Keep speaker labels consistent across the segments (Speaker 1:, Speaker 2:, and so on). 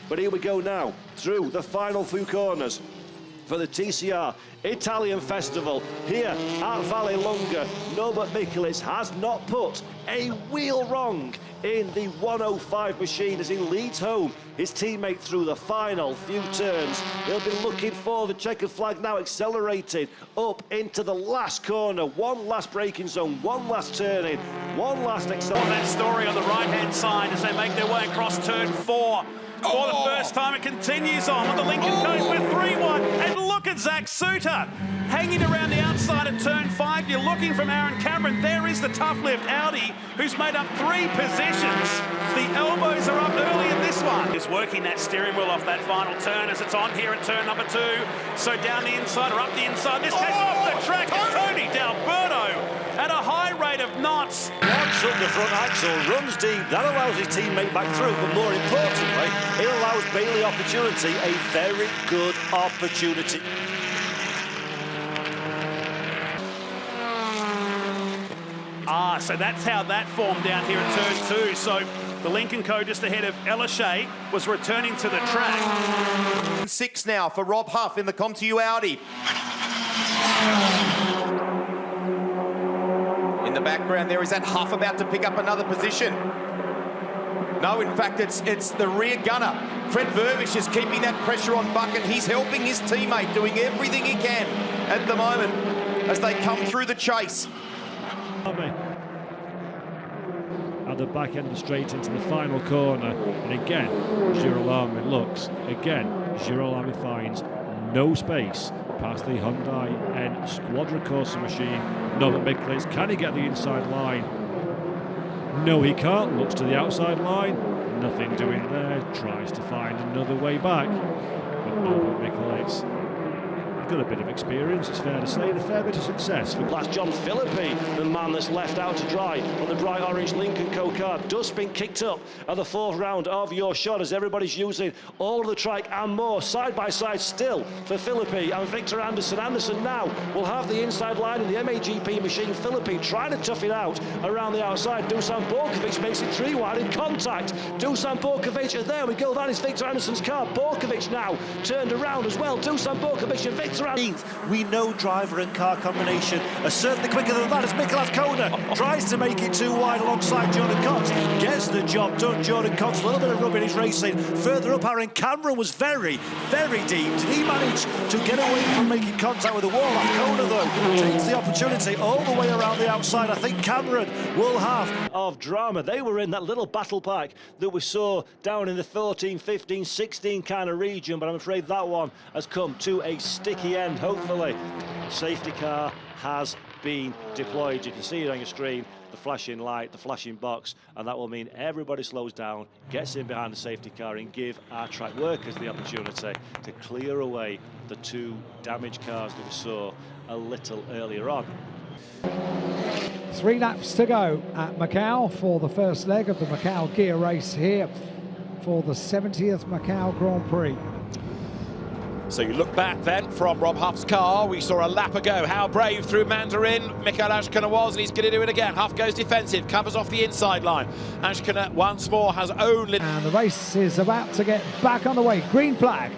Speaker 1: But here we go now, through the final few corners for the TCR Italian Festival here at Vallelunga. Norbert Michels has not put a wheel wrong in the 105 machine as he leads home his teammate through the final few turns. He'll be looking for the checkered flag now, accelerated up into the last corner. One last braking zone, one last turning, one last acceleration.
Speaker 2: That story on the right-hand side as they make their way across turn 4. For the first time, it continues on with the Lincoln Coast with 3-1. And look at Zach Suter hanging around the outside at turn 5. You're looking from Aaron Cameron. There is the tough lift Audi, who's made up 3 positions. The elbows are up early in this one. Is working that steering wheel off that final turn as it's on here at turn number 2. So down the inside or up the inside. This case off the track is Tony D'Alberto at a high rate of knots.
Speaker 1: Wants up the front axle, runs deep. That allows his teammate back through, but more importantly, it allows Bailey Opportunity a very good opportunity.
Speaker 2: So that's how that formed down here at turn 2. So the Lincoln Co just ahead of Elishay was returning to the track.
Speaker 3: 6 now for Rob Huff in the ComTU Audi. In the background there is that Huff about to pick up another position. No, in fact, it's the rear gunner. Fred Vervish is keeping that pressure on Buck, and he's helping his teammate, doing everything he can at the moment as they come through the chase.
Speaker 4: At the back end of the straight into the final corner, and again, Girolami looks. Again, Girolami finds no space past the Hyundai N Quadricorsa machine. Norbert Michels, can he get the inside line? No, he can't. Looks to the outside line. Nothing doing there. Tries to find another way back. But Norbert Michels, got a bit of experience, it's fair to say, and a fair bit of success.
Speaker 1: That's John Philippi, the man that's left out to dry on the bright orange Lincoln Co car. Dust being kicked up at the 4th round of your shot as everybody's using all of the track and more side by side still for Philippi and Victor Anderson. Anderson now will have the inside line in the MAGP machine. Philippi trying to tough it out around the outside. Dusan Borkovic makes it 3 wide in contact. Dusan Borkovic, and there we go, that is Victor Anderson's car. Borkovic now turned around as well. Dusan Borkovic and Victor.
Speaker 5: We know driver and car combination are certainly quicker than that as Mikolas Kona tries to make it 2 wide alongside Jordan Cox. Gets the job done. Jordan Cox, a little bit of rub in his racing. Further up, Aaron Cameron was very, very deep. Did he manage to get away from making contact with the wall? Kona, though, takes the opportunity all the way around the outside. I think Cameron will have
Speaker 1: of drama. They were in that little battle pack that we saw down in the 14, 15, 16 kind of region, but I'm afraid that one has come to a sticky end. Hopefully, safety car has been deployed. You can see it on your screen, the flashing light, the flashing box, and that will mean everybody slows down, gets in behind the safety car, and give our track workers the opportunity to clear away the 2 damaged cars that we saw a little earlier on.
Speaker 6: 3 laps to go at Macau for the first leg of the Macau gear race here for the 70th Macau Grand Prix.
Speaker 7: So you look back then from Rob Huff's car, we saw a lap ago how brave through Mandarin Mikael Ashkana was, and he's going to do it again. Huff goes defensive, covers off the inside line. Ashkana once more has only...
Speaker 6: And the race is about to get back on the way. Green flag.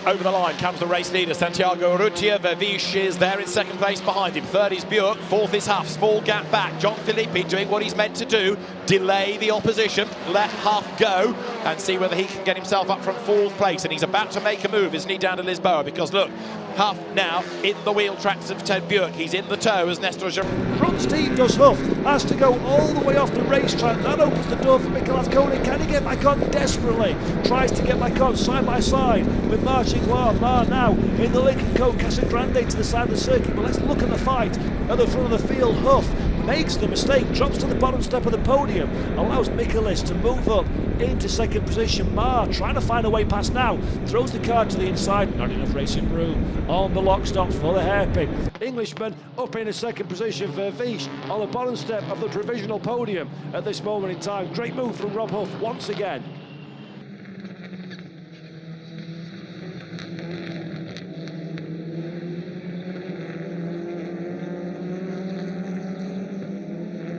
Speaker 7: Over the line comes the race leader, Santiago Urrutia. Vervish is there in 2nd place behind him. 3rd is Buick, 4th is Huff. Small gap back. John Philippi doing what he's meant to do. Delay the opposition. Let Huff go and see whether he can get himself up from 4th place. And he's about to make a move, isn't he, down to Lisboa? Because look, Huff now in the wheel tracks of Ted Buick. He's in the tow as Nestor
Speaker 1: Front steam does Huff. Has to go all the way off the racetrack. That opens the door for Mikolas Kona. Can he get back on desperately? Tries to get back on side by side with Marcin Mar now in the Lincoln Co Casa Grande to the side of the circuit. But let's look at the fight at the front of the field. Huff makes the mistake, drops to the bottom step of the podium, allows Michels to move up into 2nd position. Mar trying to find a way past now, throws the car to the inside, not enough racing room on the lock stops for the hairpin. Englishman up in a 2nd position for Vish on the bottom step of the provisional podium at this moment in time. Great move from Rob Huff once again.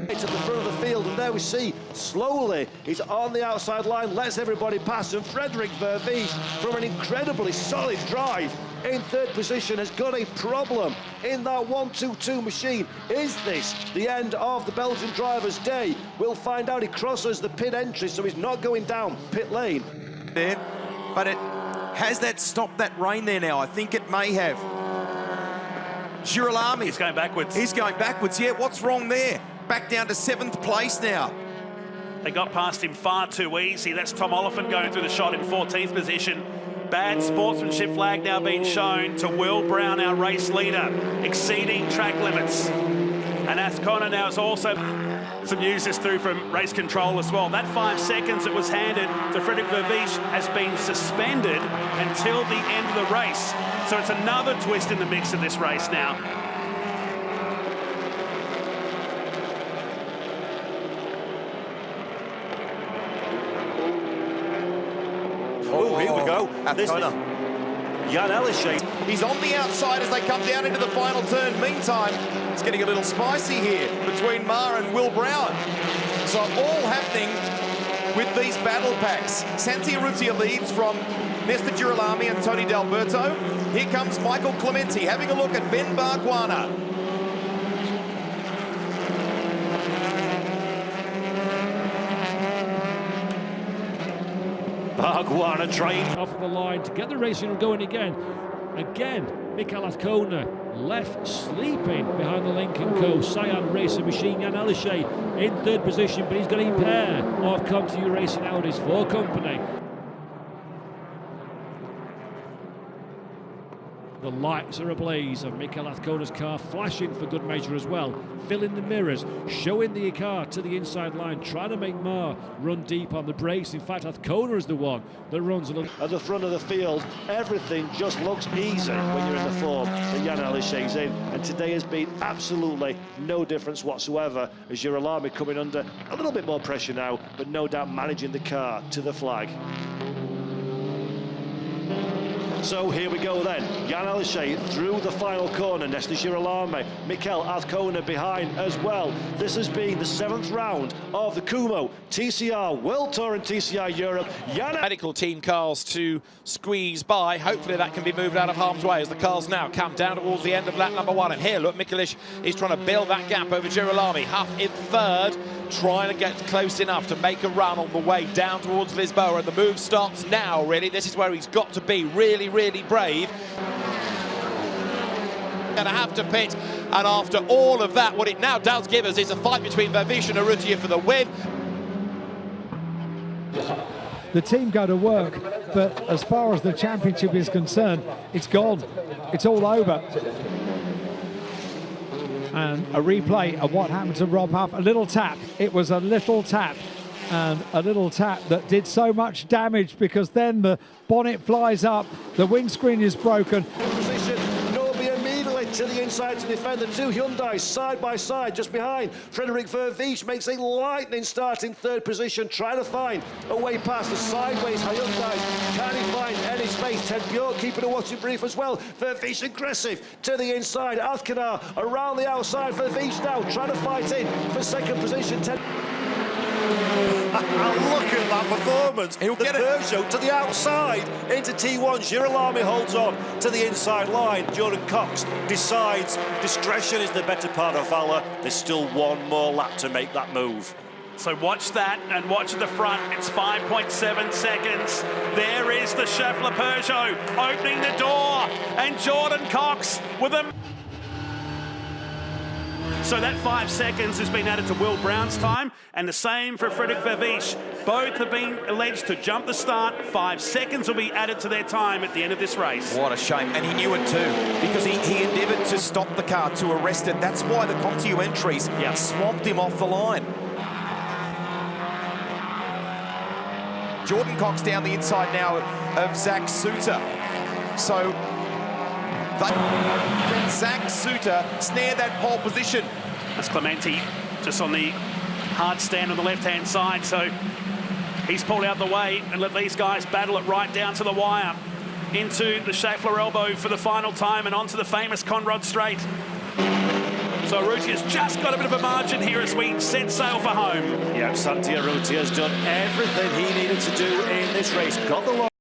Speaker 1: At the front of the field, and there we see, slowly, he's on the outside line, lets everybody pass, and Frederik Vervies, from an incredibly solid drive, in third position, has got a problem in that 1-2-2 machine. Is this the end of the Belgian driver's day? We'll find out. He crosses the pit entry, so he's not going down pit lane.
Speaker 3: There, but has that stopped that rain there now? I think it may have. Girolami.
Speaker 2: He's going backwards.
Speaker 3: He's going backwards, yeah. What's wrong there? Back down to 7th place now.
Speaker 2: They got past him far too easy. That's Tom Oliphant going through the shot in 14th position. Bad sportsmanship flag now being shown to Will Brown, our race leader, exceeding track limits. And Azcona now is also some news is through from race control as well. That 5 seconds that was handed to Frederik Vervies has been suspended until the end of the race. So it's another twist in the mix of this race now.
Speaker 5: Oh, here we go. This is Jan Elishay.
Speaker 3: He's on the outside as they come down into the final turn. Meantime, it's getting a little spicy here between Mar and Will Brown. So all happening with these battle packs. Santi Arruzia leads from Nestor Girolami and Tony D'Alberto. Here comes Michael Clementi having a look at Ben Bargwanna.
Speaker 4: Bargwanna trying off the line to get the racing going again. Again, Mikel Azcona left sleeping behind the Lincoln Co. Cyan Racing Machine. Jan Elishay in third position, but he's got a pair of ComTU Racing Audis for company. The lights are ablaze of Mikel Azcona's car, flashing for good measure as well, filling the mirrors, showing the car to the inside line, trying to make Mar run deep on the brakes. In fact, Azcona is the one that runs a little
Speaker 1: At the front of the field, everything just looks easy when you're in the form that Jan Elishay's in, and today has been absolutely no difference whatsoever, as Girolami coming under a little bit more pressure now, but no doubt managing the car to the flag. So here we go then, Jan Elishay through the final corner, Nestor Girolami, Mikel Azcona behind as well. This has been the 7th round of the Kumo TCR World Tour and TCR Europe.
Speaker 7: Medical team cars to squeeze by. Hopefully that can be moved out of harm's way as the cars now come down towards the end of lap number 1. And here, look, Mikulic is trying to build that gap over Girolami. Huff in third, trying to get close enough to make a run on the way down towards Lisboa. And the move starts now, really. This is where he's got to be really brave. Going to have to pit, and after all of that, what it now does give us is a fight between Vervies and Arruzia for the win.
Speaker 6: The team go to work, but as far as the championship is concerned, it's gone. It's all over. And a replay of what happened to Rob Huff. A little tap. It was a little tap. And a little tap that did so much damage, because then the bonnet flies up, the windscreen is broken.
Speaker 1: Position, Norby immediately to the inside to defend the two Hyundais side by side just behind. Frederik Vervies makes a lightning start in third position, trying to find a way past the sideways Hyundais. Can he find any space? Ted Bjork keeping a watching brief as well. Vervies aggressive to the inside. Azcona around the outside. Vervies now trying to fight in for second position.
Speaker 5: Look at that performance.
Speaker 3: He'll get it.
Speaker 5: Peugeot to the outside into T1. Girolami holds on to the inside line. Jordan Cox decides discretion is the better part of valor. There's still one more lap to make that move.
Speaker 2: So watch that and watch at the front. It's 5.7 seconds. There is the Schaeffler Peugeot opening the door, and Jordan Cox with a... So that 5 seconds has been added to Will Brown's time, and the same for Frederik Vervies. Both have been alleged to jump the start. 5 seconds will be added to their time at the end of this race.
Speaker 3: What a shame, and he knew it too, because he endeavoured to stop the car, to arrest it. That's why the ComTU entries swamped him off the line. Jordan Cox down the inside now of Zach Suter. So Zach Suter snared that pole position.
Speaker 2: That's Clementi just on the hard stand on the left-hand side, so he's pulled out the way and let these guys battle it right down to the wire into the Schaeffler elbow for the final time and onto the famous Conrad Straight. So Arrutia's just got a bit of a margin here as we set sail for home.
Speaker 5: Yeah, Santi Arrutia's done everything he needed to do in this race. Got the